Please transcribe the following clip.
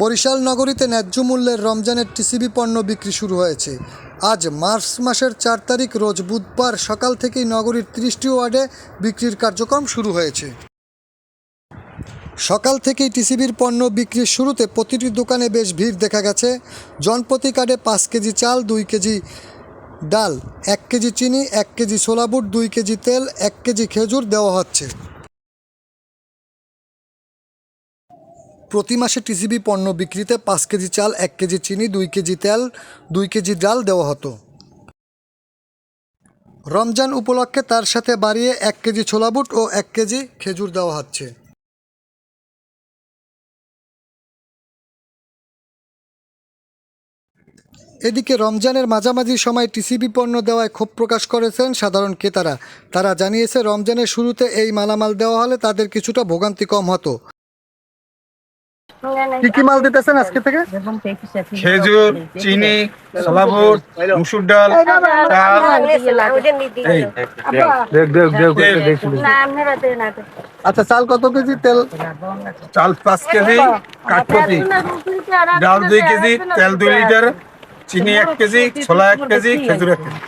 বরিশাল নগরীতে ন্যায্য মূল্যের রমজানের টিসিবি পণ্য বিক্রি শুরু হয়েছে। আজ মার্চ মাসের 4 তারিখ রোজ বুধবার সকাল থেকেই নগরীর 30টি ওয়ার্ডে বিক্রির কার্যক্রম শুরু হয়েছে। সকাল থেকেই টিসিবির পণ্য বিক্রির শুরুতে প্রতিটি দোকানে বেশ ভিড় দেখা গেছে। জনপ্রতি কার্ডে 5 কেজি চাল, 2 কেজি ডাল, 1 কেজি চিনি, 1 কেজি ছোলা বুট, 2 কেজি তেল, 1 কেজি খেজুর দেওয়া হচ্ছে। প্রতি মাসে টিসিবি পণ্য বিক্রিতে 5 কেজি চাল, 1 কেজি চিনি, 2 কেজি তেল, 2 কেজি ডাল দেওয়া হতো। রমজান উপলক্ষে তার সাথে বাড়িয়ে 1 কেজি ছোলা বুট ও 1 কেজি খেজুর দেওয়া হচ্ছে। এদিকে রমজানের মাঝামাঝি সময় টিসিবি পণ্য দেওয়ায় ক্ষোভ প্রকাশ করেছেন সাধারণ ক্রেতারা। তারা জানিয়েছে রমজানের শুরুতে এই মালামাল দেওয়া হলে তাদের কিছুটা ভোগান্তি কম হতো। কি কি মাল দিতেছেন আজকে থেকে? খেজুর, চিনি, ছোলা বুট, মুসুর ডাল, চাল। আচ্ছা, চাল কত কেজি? তেল চাল 5 কেজি, কাঠপতি, ডাল 2 কেজি, তেল 2 লিটার, চিনি 1 কেজি, ছোলা 1 কেজি, খেজুর 1 কেজি।